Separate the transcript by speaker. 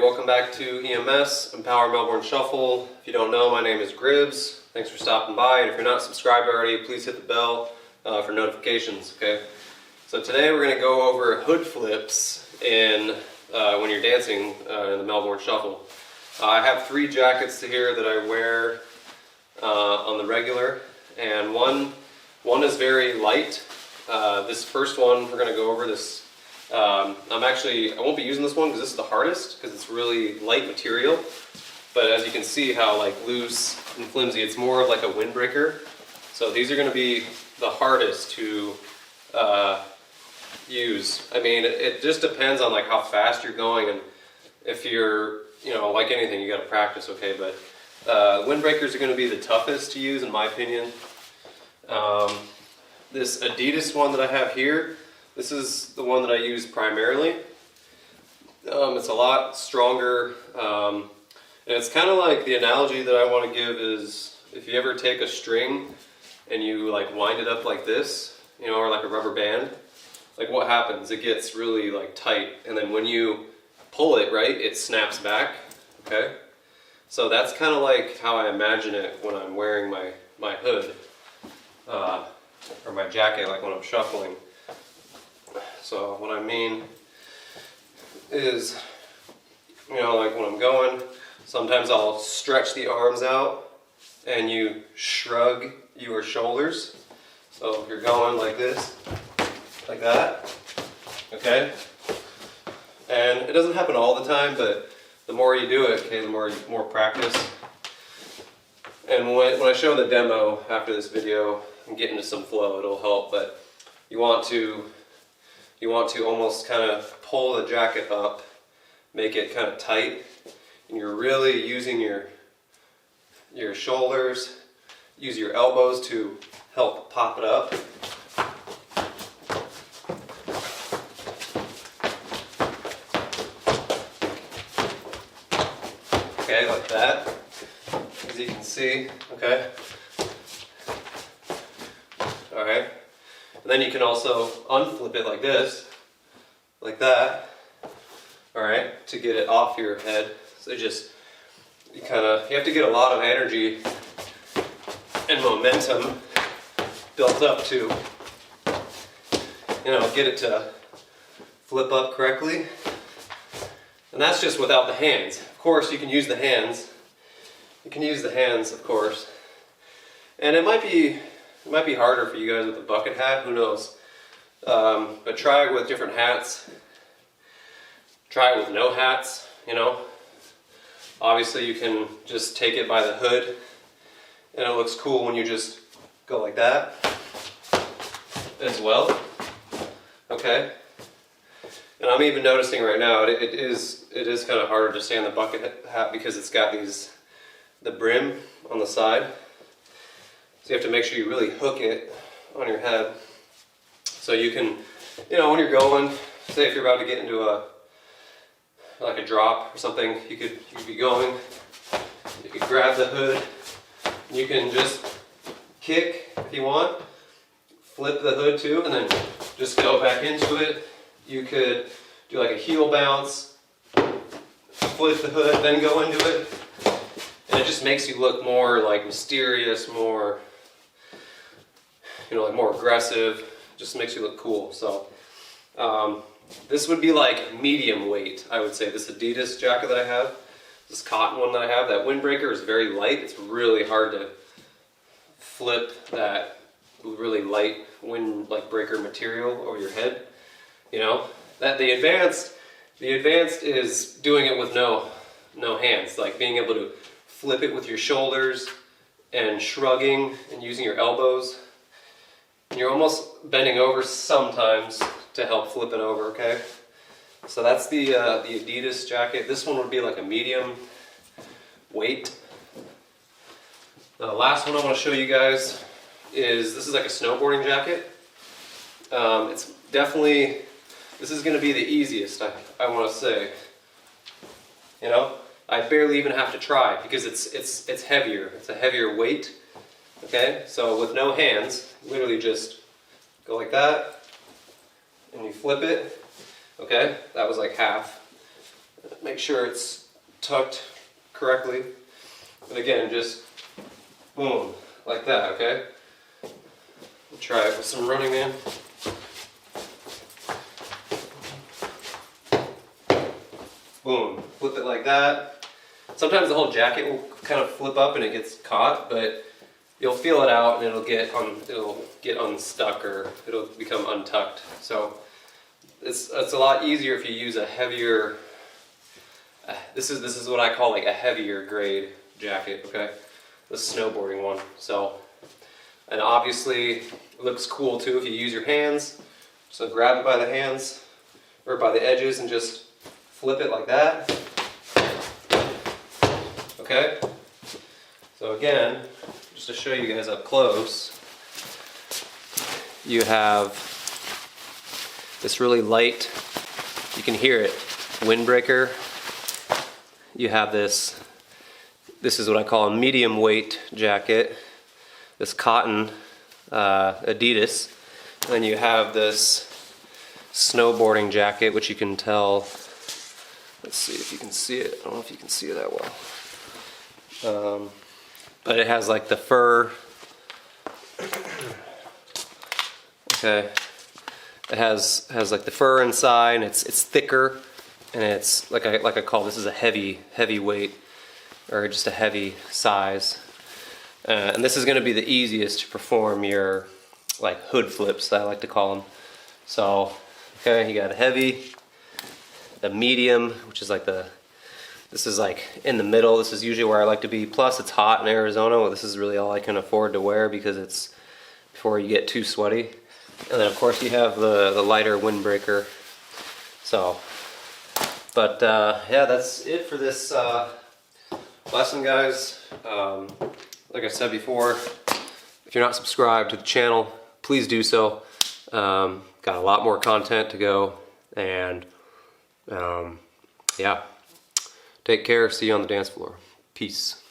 Speaker 1: welcome back to EMS, Empower Melbourne Shuffle. If you don't know, my name is Gribbz. Thanks for stopping by, and if you're not subscribed already, please hit the bell for notifications, okay? So today we're going to go over hood flips when you're dancing in the Melbourne Shuffle. I have 3 jackets here that I wear on the regular, and one is very light. This first one, we're going to go over this. I won't be using this one because this is the hardest because it's really light material. But as you can see how loose and flimsy, it's more of like a windbreaker. So these are going to be the hardest to use. I mean, it just depends on how fast you're going, and if you're, like anything, you got to practice, okay? But windbreakers are going to be the toughest to use in my opinion. This Adidas one that I have here, this is the one that I use primarily. It's a lot stronger, and it's kind of like the analogy that I want to give is if you ever take a string and you wind it up like this, or like a rubber band, what happens? It gets really tight, and then when you pull it, right, it snaps back, okay? So that's kind of like how I imagine it when I'm wearing my hood, or my jacket, when I'm shuffling. So what I mean is, when I'm going, sometimes I'll stretch the arms out and you shrug your shoulders. So if you're going like this, like that, okay? And it doesn't happen all the time, but the more you do it, okay, the more practice. And when I show the demo after this video and get into some flow, it'll help, but you want to almost kind of pull the jacket up, make it kind of tight, and you're really using your shoulders, use your elbows to help pop it up. Okay, like that, as you can see, okay? All right. And then you can also unflip it like this, like that, all right, to get it off your head. So you have to get a lot of energy and momentum built up to, get it to flip up correctly. And that's just without the hands. Of course, you can use the hands. You can use the hands, of course. And it might be harder for you guys with a bucket hat, who knows? But try it with different hats. Try it with no hats, Obviously you can just take it by the hood, and it looks cool when you just go like that as well, okay? And I'm even noticing right now, it is kind of harder to stay on the bucket hat because it's got the brim on the side. So you have to make sure you really hook it on your head. So you can, when you're going, say if you're about to get into a drop or something, you could be going, you could grab the hood, you can just kick if you want, flip the hood too, and then just go back into it. You could do a heel bounce, flip the hood, then go into it. And it just makes you look more mysterious, more more aggressive, just makes you look cool. So this would be medium weight, I would say. This Adidas jacket that I have, this cotton one that I have, that windbreaker is very light. It's really hard to flip that really light windbreaker material over your head. That the advanced is doing it with no hands, being able to flip it with your shoulders and shrugging and using your elbows. And you're almost bending over sometimes to help flip it over, okay? So that's the Adidas jacket. This one would be a medium weight. Now the last one I want to show you guys is, this is a snowboarding jacket. It's definitely, this is going to be the easiest, I want to say. I barely even have to try because it's heavier. It's a heavier weight. Okay, so with no hands, literally just go like that, and you flip it. Okay, that was half. make sure it's tucked correctly. And again, just boom, like that, okay? We'll try it with some Running Man. Boom, flip it like that. Sometimes the whole jacket will kind of flip up and it gets caught, but you'll feel it out and it'll get unstuck, or it'll become untucked. So it's a lot easier if you use a heavier. This is what I call like a heavier grade jacket. Okay, the snowboarding one. So, and obviously it looks cool too if you use your hands. So grab it by the hands or by the edges and just flip it like that. Okay. So again, just to show you guys up close, you have this really light, you can hear it, windbreaker. You have this is what I call a medium weight jacket, this cotton Adidas. And then you have this snowboarding jacket, which you can tell, let's see if you can see it, I don't know if you can see it that well. But it has like the fur. Okay, it has like the fur inside, and it's thicker, and it's like I call this is a heavy weight, or just a heavy size. And this is going to be the easiest to perform your like hood flips, that I like to call them. So okay, you got a heavy, the medium, which is like this is like in the middle. This is usually where I like to be. Plus it's hot in Arizona. Well, this is really all I can afford to wear because it's before you get too sweaty. And then of course you have the lighter windbreaker. So, but yeah, that's it for this lesson, guys. Like I said before, if you're not subscribed to the channel, please do so. Got a lot more content to go, and yeah. Take care. See you on the dance floor. Peace.